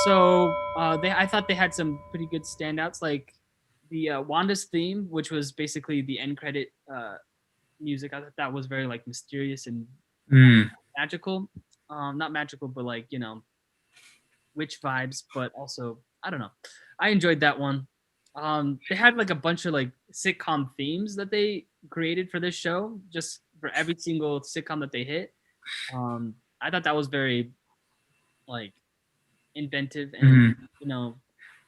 So I thought they had some pretty good standouts, like the Wanda's theme, which was basically the end credit music. I thought that was very like mysterious and magical. Not magical, but like, witch vibes, but also, I don't know. I enjoyed that one. They had like a bunch of like sitcom themes that they created for this show, just for every single sitcom that they hit. I thought that was very like inventive, and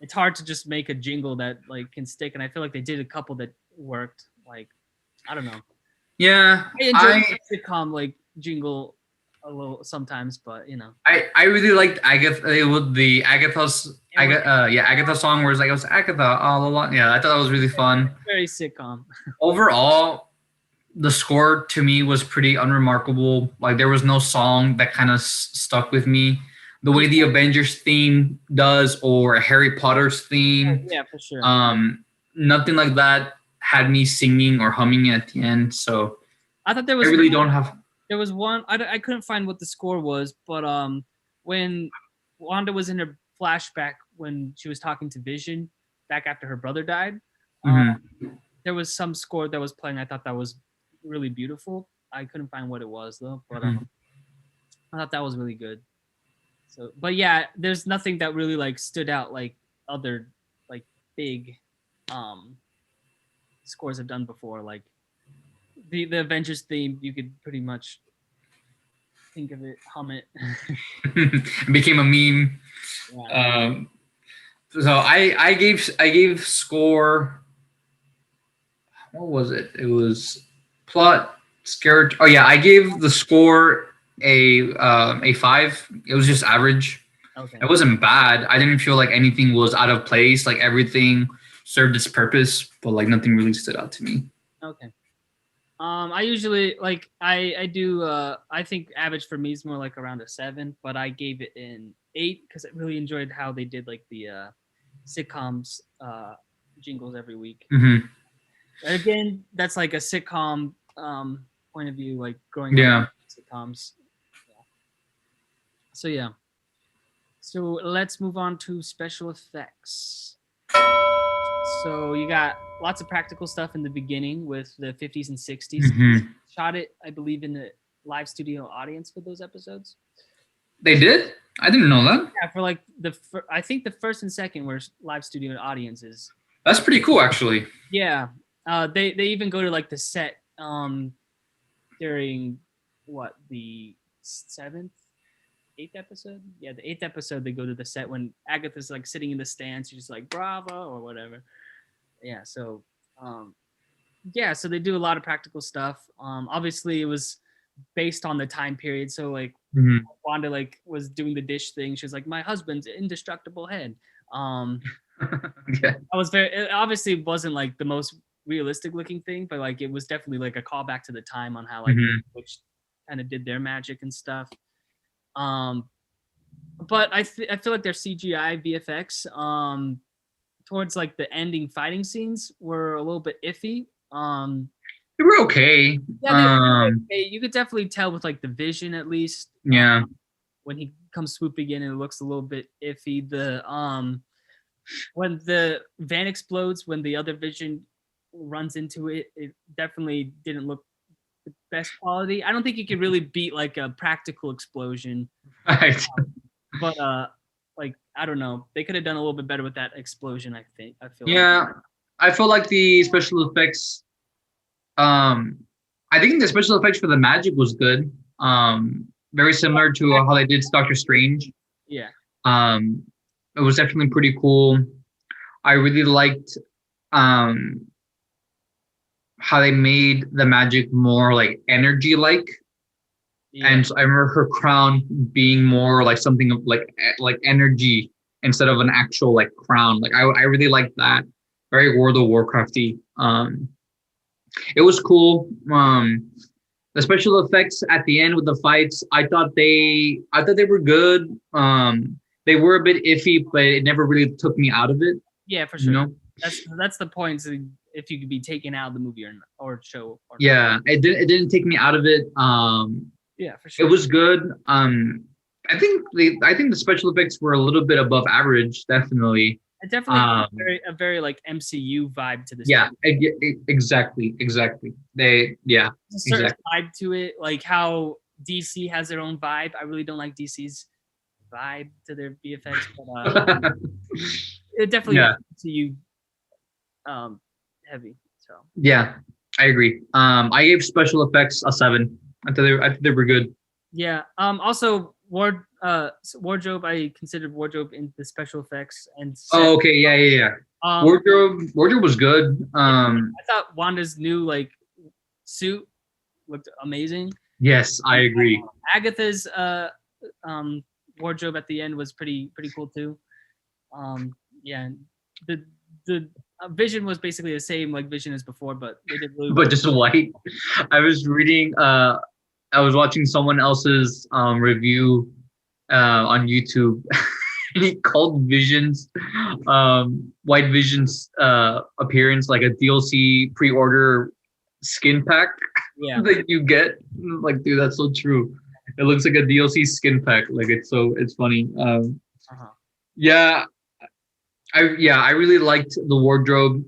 it's hard to just make a jingle that like can stick. And I feel like they did a couple that worked. Like, I don't know. Yeah, I enjoy sitcom like jingle a little sometimes, but I really liked Agatha. It was the Agatha song where it's like, it was Agatha all along. Yeah, I thought that was really fun. Very sitcom. Overall, the score to me was pretty unremarkable. Like, there was no song that kind of stuck with me the way the Avengers theme does, or Harry Potter's theme. Yeah, for sure. Nothing like that had me singing or humming at the end. So I thought there was. I really don't have. There was one. I couldn't find what the score was, but when Wanda was in her flashback when she was talking to Vision back after her brother died, there was some score that was playing. I thought that was really beautiful. I couldn't find what it was though, but I thought that was really good. So, but yeah, there's nothing that really like stood out like other like big scores have done before. Like the Avengers theme, you could pretty much think of it, hum it. It became a meme. Yeah. So I gave score. What was it? It was plot, scare. Oh yeah, I gave the score a 5. It was just average. Okay. It wasn't bad. I didn't feel like anything was out of place. Like, everything served its purpose, but like nothing really stood out to me. Okay. I usually like I do I think average for me is more like around a 7, but I gave it an 8 because I really enjoyed how they did like the sitcoms jingles every week. Again, that's like a sitcom point of view, like growing up sitcoms. Yeah. So yeah. So let's move on to special effects. So you got lots of practical stuff in the beginning with the 50s and 60s. Shot it, I believe, in the live studio audience for those episodes. They did? I didn't know that. Yeah, for like I think the first and second were live studio audiences. That's pretty cool, actually. Yeah. They even go to like the set during the 7th, 8th episode. Yeah, the 8th episode they go to the set when Agatha's like sitting in the stands. She's just like bravo or whatever. Yeah, so so they do a lot of practical stuff. Obviously it was based on the time period. So like Wanda like was doing the dish thing. She was like, my husband's indestructible head. Yeah. It obviously wasn't like the most realistic looking thing, but like it was definitely like a callback to the time on how like kind of did their magic and stuff. Um, but I feel like their CGI VFX towards like the ending fighting scenes were a little bit iffy. They were okay. Yeah, they were okay. You could definitely tell with like the vision at least. Yeah. When he comes swooping in, and it looks a little bit iffy. The when the van explodes, when the other vision runs into it, it definitely didn't look the best quality. I don't think you could really beat like a practical explosion, Right. but like I don't know, they could have done a little bit better with that explosion. I feel like. Yeah. I feel like the special effects. I think the special effects for the magic was good. Very similar to how they did Doctor Strange. Yeah. Um, it was definitely pretty cool. I really liked um how they made the magic more like energy like. Yeah. And so I remember her crown being more like something of like energy instead of an actual like crown. Like I really liked that. Very World of Warcrafty. It was cool. The special effects at the end with the fights, I thought they were good. They were a bit iffy, but it never really took me out of it. Yeah, for You sure. know? That's the point. So if you could be taken out of the movie or show. Or Yeah, it didn't take me out of it. Yeah, for It sure. was good. I think the special effects were a little bit above average, definitely. It definitely has Um, a very like MCU vibe to this. yeah, exactly. Yeah, There's a certain exactly. vibe to it, like how DC has their own vibe. I really don't like DC's vibe to their VFX, but it definitely Yeah, MCU um heavy. So yeah, I agree. I gave special effects a 7. I thought they were good. yeah. Also wardrobe. I considered wardrobe in the special effects and set. Oh, okay, yeah. Um, Wardrobe was good. I thought Wanda's new like suit looked amazing. Yes, I agree. Agatha's um wardrobe at the end was pretty cool too. Um, yeah, the the Vision was basically the same like Vision as before, but they did really well. But just white. I was reading. I was watching someone else's review on YouTube. He called Vision's White Vision's appearance like a DLC pre-order skin pack Yeah. that you get. Like, dude, that's so true. It looks like a DLC skin pack. Like, it's funny. Uh-huh. Yeah, I really liked the wardrobe.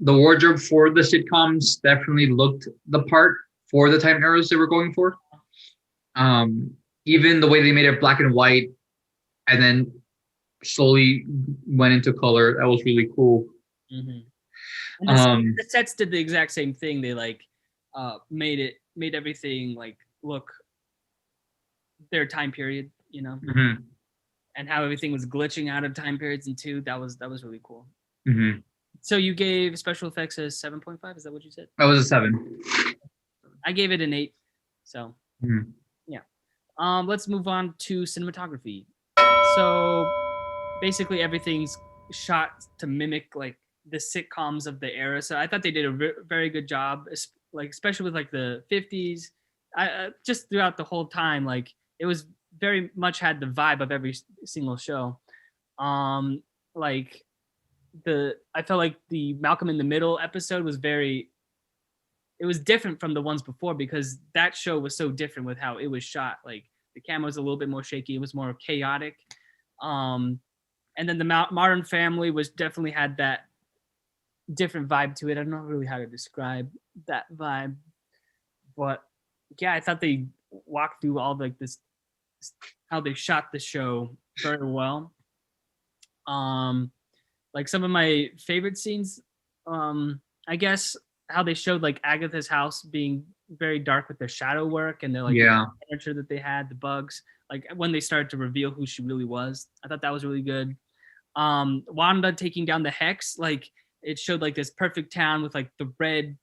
The wardrobe for the sitcoms definitely looked the part for the time eras they were going for. Um, Even the way they made it black and white, and then slowly went into color. That was really cool. Mm-hmm. And Um, the sets did the exact same thing. They like made everything like look their time period, you know, mhm, and how everything was glitching out of time periods and two. That was really cool. mhm. So you gave special effects a 7.5. Is that what you said? That was a 7. I gave it an 8. So Mhm. yeah. Let's move on to cinematography. So basically everything's shot to mimic like the sitcoms of the era. So I thought they did a very good job, like especially with like the 50s. I just throughout the whole time, like it was very much had the vibe of every single show. Um, like I felt like the Malcolm in the Middle episode was very it was different from the ones before because that show was so different with how it was shot. Like the camera was a little bit more shaky, it was more chaotic. Um, and then the Modern Family was definitely had that different vibe to it. I don't know really how to describe that vibe, but yeah, I thought they walked through all like this how they shot the show very well. Um, like some of my favorite scenes, I guess how they showed like Agatha's house being very dark with their shadow work and the Yeah. furniture that they had, the bugs. Like when they started to reveal who she really was, I thought that was really good. Wanda taking down the hex, like it showed like this perfect town with like the red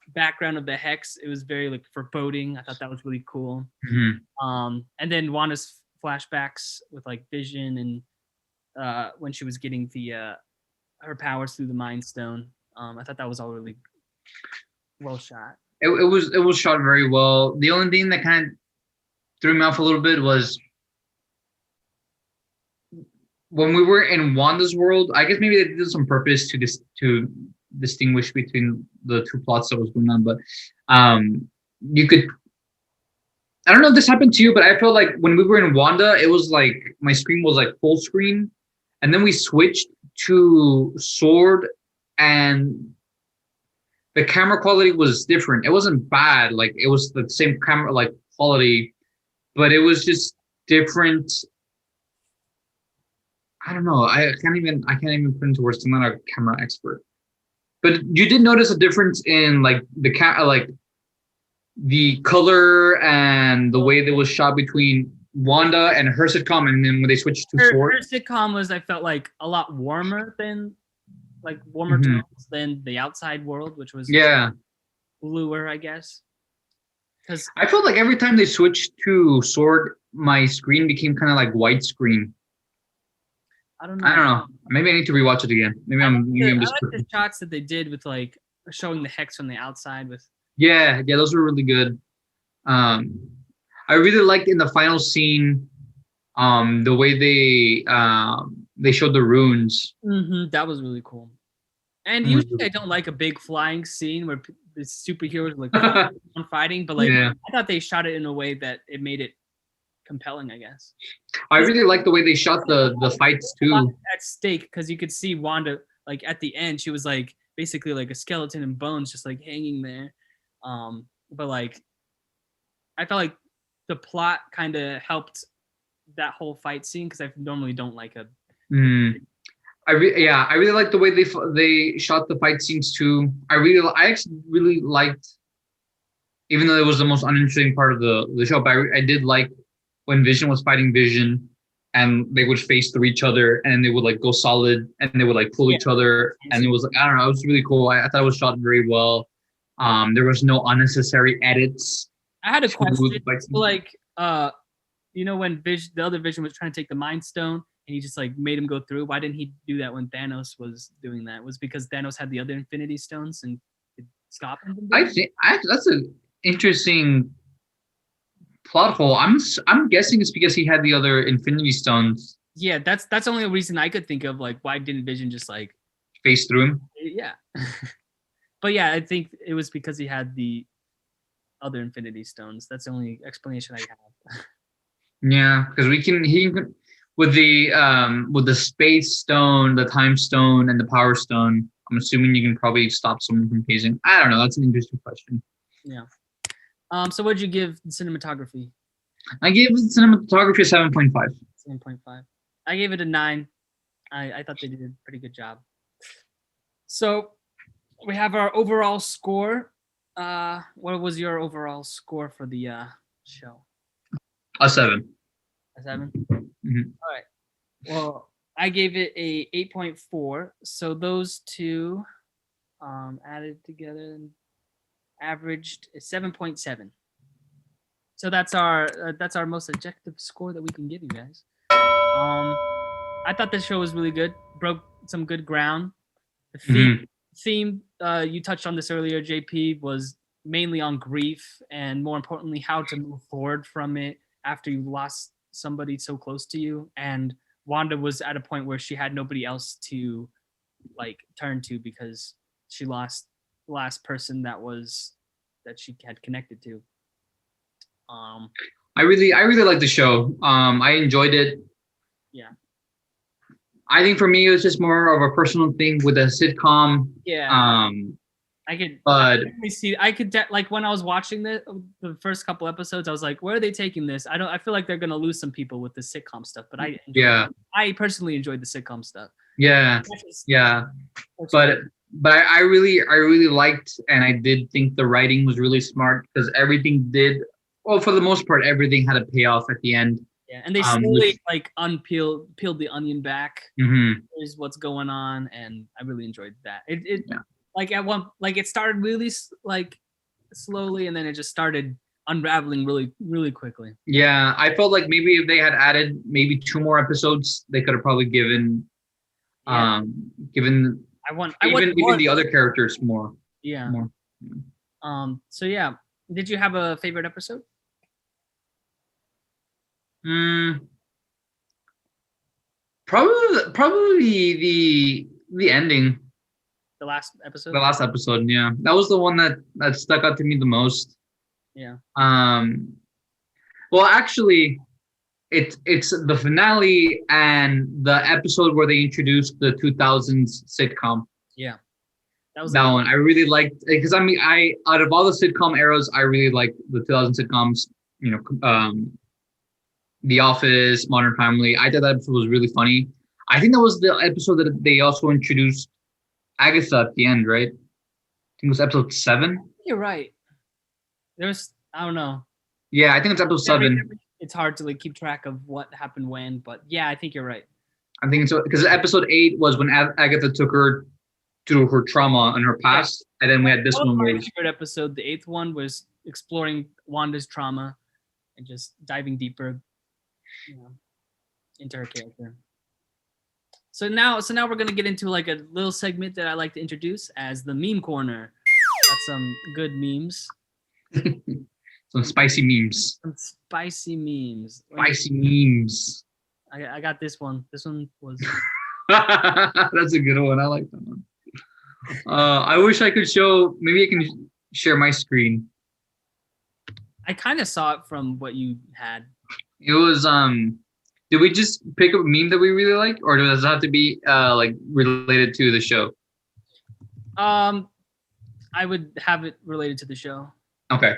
background of the hex. It was very like foreboding. I thought that was really cool. Mhm. And then Wanda's flashbacks with like Vision and when she was getting the her powers through the Mind Stone. I thought that was all really well shot. it was shot very well. The only thing that kind of threw me off a little bit was when we were in Wanda's world. I guess maybe they did this on purpose to distinguish between the two plots that was going on. But you could, I don't know if this happened to you, but I felt like when we were in Wanda, it was like my screen was like full screen, and then we switched to Sword, and the camera quality was different. It wasn't bad, like it was the same camera like quality, but it was just different. I don't know. I can't even put into words. I'm not a camera expert. But you did notice a difference in like like the color and the way that was shot between Wanda and her sitcom, and then when they switched to Sword. Her sitcom was, I felt like, a lot warmer than warmer Mhm. tones than the outside world, which was Yeah, bluer, I guess. Because I felt like every time they switched to Sword, my screen became kind of like widescreen. I don't I know. don't know. Maybe I need to rewatch it again. Maybe I'm I just like the shots that they did with like showing the hex from the outside with. yeah, those were really good. Um, I really liked in the final scene, the way they showed the runes. That was really cool. And It was usually I really don't like a big flying scene where the superheroes are like cool. on fighting, but like Yeah, I thought they shot it in a way that it made it compelling, I guess. I 'Cause really like the way they shot the fights a lot too. at stake because you could see Wanda like at the end she was like basically like a skeleton and bones just like hanging there. But like I felt like the plot kind of helped that whole fight scene because I normally don't like a. Mm. I really like the way they shot the fight scenes too. I actually really liked, even though it was the most uninteresting part of the show, but I did like when Vision was fighting Vision, and they would face through each other, and they would like go solid, and they would like pull Yeah, each other, and it was like, I don't know, it was really cool. I thought it was shot very well. There was no unnecessary edits I had a to question. the fight So, scenes. like, when the other Vision was trying to take the Mind Stone and he just like made him go through. Why didn't he do that when Thanos was doing that? Was it because Thanos had the other Infinity Stones and could stop him from I doing it? think that's an interesting plot hole. I'm guessing it's because he had the other Infinity Stones Yeah, that's the only reason I could think of. Like, why didn't Vision just like, face through him. yeah? But yeah, I think it was because he had the other Infinity Stones. That's the only explanation I have. Yeah, because he can with the space stone, the time stone, and the power stone. I'm assuming you can probably stop someone from phasing. I don't know. That's an interesting question. Yeah. So what'd you give cinematography? I gave cinematography a 7.5. 7.5. I gave it a 9. I thought they did a pretty good job. So we have our overall score. What was your overall score for the show? A 7. A 7. Mhm. All right. Well, I gave it a 8.4. So those two added together and averaged a 7.7. So that's our most objective score that we can give you guys. I thought this show was really good. Broke some good ground. The Mhm. theme you touched on this earlier, JP, was mainly on grief and more importantly how to move forward from it after you lost somebody so close to you. And Wanda was at a point where she had nobody else to like turn to because she lost the last person that she had connected to. Um, I really like the show. I enjoyed it. yeah, I think for me it was just more of a personal thing with a sitcom. yeah. Um, I but could definitely see. Like when I was watching the first couple episodes, I was like, "Where are they taking this?" I feel like they're gonna lose some people with the sitcom stuff, but yeah, I personally enjoyed the sitcom stuff. yeah, yeah. Which is- But I really liked, and I did think the writing was really smart because everything did, well, for the most part, everything had a payoff at the end. yeah, and they Which slowly like peeled the onion back. mhm, Is what's going on, and I really enjoyed that. It yeah, like at one like it started really like slowly, and then it just started unraveling really quickly. yeah. I felt like maybe if they had added maybe 2 more episodes, they could have probably Yeah, um given I want even more. the other characters more Yeah. more. So yeah, did you have a favorite episode? Mm, probably the ending, The last the episode? last episode. Yeah, that was the one that stuck out to me the most. Yeah. Um, well, actually, it's the finale and the episode where they introduced the 2000s sitcom. Yeah. That was a That good one I really liked because I mean I out of all the sitcom eras I really liked the 2000 sitcoms. You know, The Office, Modern Family. I thought that episode was really funny. I think that was the episode that they also introduced Agatha at the end, right? I think it was episode 7. You're right. There's I don't know. Yeah, I think it's episode 7. It's hard to like keep track of what happened when, but yeah, I think you're right. I think it's because episode 8 was when Agatha took her to her trauma and her Yeah. past, and then we had this That was one my where favorite episode. The eighth one was exploring Wanda's trauma and just diving deeper, you know, into her character. So now we're gonna get into like a little segment that I like to introduce as the meme corner. Got some good memes, some spicy memes. some spicy memes. Spicy memes. I got this one. This one was That's a good one. I like that one. I wish I could show. Maybe I can share my screen. I kind of saw it from what you had. It was Did we just pick a meme that we really like, or does it have to be like related to the show? I would have it related to the show. Okay.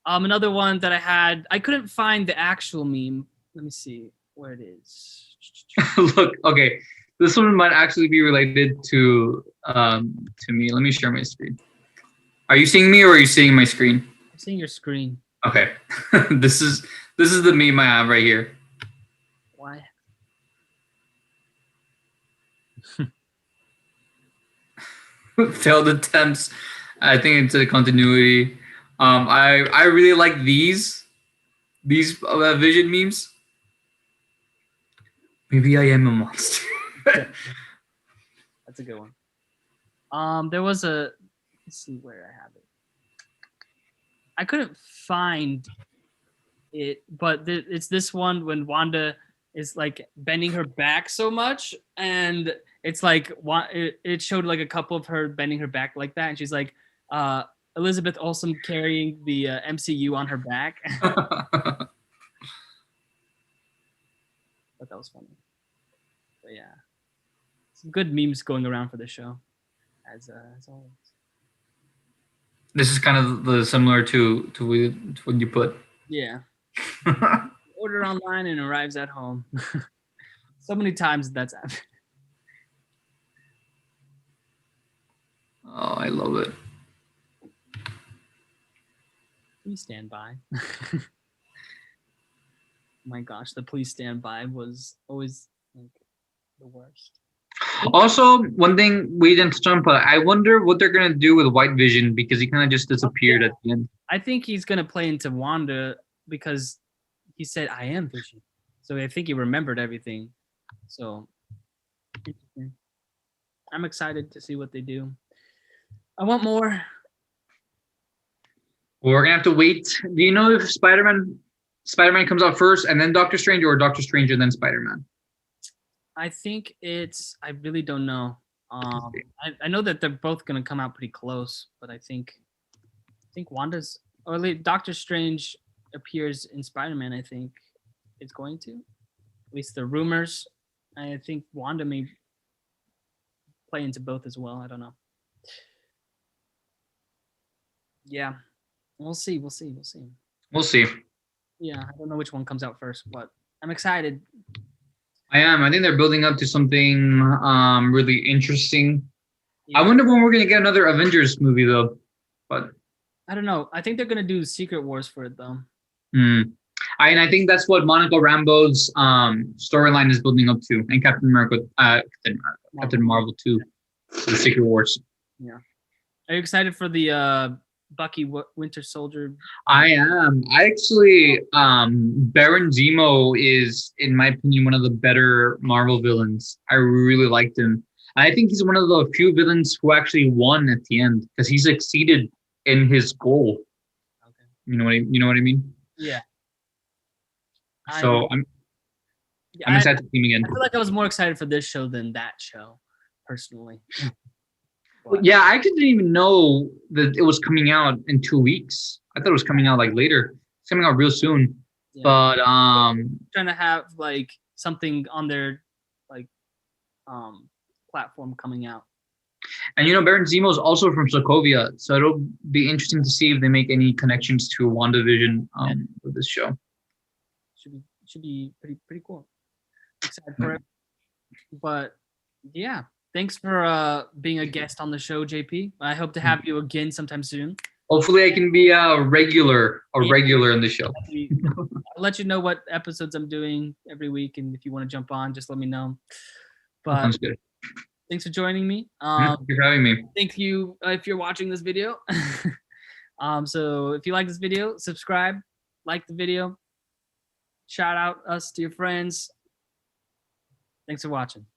Another one that I had, I couldn't find the actual meme. Let me see where it is. Look, okay. This one might actually be related to me. Let me share my screen. Are you seeing me or are you seeing my screen? I'm seeing your screen. Okay. This is the meme I have right here. Why? Failed attempts. I think into the continuity. I really like these vision memes. Maybe I am a monster. That's a good one. There was a. Let's see where I have it. I couldn't find it, but it's this one when Wanda is like bending her back so much, and it's like it showed like a couple of her bending her back like that, and she's like, Elizabeth Olsen carrying the MCU on her back. But that was funny. But yeah, some good memes going around for the show, as always. This is kind of the similar to what you put. Yeah. Order online and arrives at home. So many times that's happened. Oh, I love it. Please stand by. Oh my gosh, the please stand by was always like the worst. Also, one thing we didn't touch on, but I wonder what they're gonna do with White Vision because he kind of just disappeared at the end. I think he's gonna play into Wanda because he said, "I am Vision," so I think he remembered everything. So I'm excited to see what they do. I want more. We're gonna have to wait. Do you know if Spider-Man comes out first and then Doctor Strange, or Doctor Strange and then Spider-Man? I think it's. I really don't know. I know that they're both gonna come out pretty close, but I think Wanda's or at least Doctor Strange appears in Spider-Man. I think it's going to. At least the rumors. I think Wanda may play into both as well. I don't know. Yeah, we'll see. We'll see. We'll see. We'll see. Yeah, I don't know which one comes out first, but I'm excited. I am. I think they're building up to something really interesting. Yeah. I wonder when we're gonna get another Avengers movie though. But I don't know. I think they're gonna do Secret Wars for it though. I think that's what Monica Rambeau's storyline is building up to, and Captain Marvel too, the Secret Wars. Yeah. Are you excited for the Bucky Winter Soldier? I am. I actually, Baron Zemo is, in my opinion, one of the better Marvel villains. I really liked him. I think he's one of the few villains who actually won at the end because he succeeded in his goal. Okay. You know what I mean? Yeah. So Yeah, I'm excited to see him again. I feel like I was more excited for this show than that show, personally. But yeah, I didn't even know that it was coming out in 2 weeks. I thought it was coming out like later. It's coming out real soon. Yeah. But Trying to have like something on their like platform coming out. and Baron Zemo is also from Sokovia, so it'll be interesting to see if they make any connections to WandaVision with this show. Should be pretty cool. Excited for it. But yeah, thanks for being a guest on the show, JP. I hope to have you again sometime soon. Hopefully, I can be a regular in the show. I'll let you know what episodes I'm doing every week, and if you want to jump on, just let me know. But sounds good. Thanks for joining me. Thank you for having me. Thank you if you're watching this video. So if you like this video, subscribe, like the video, shout out us to your friends. Thanks for watching.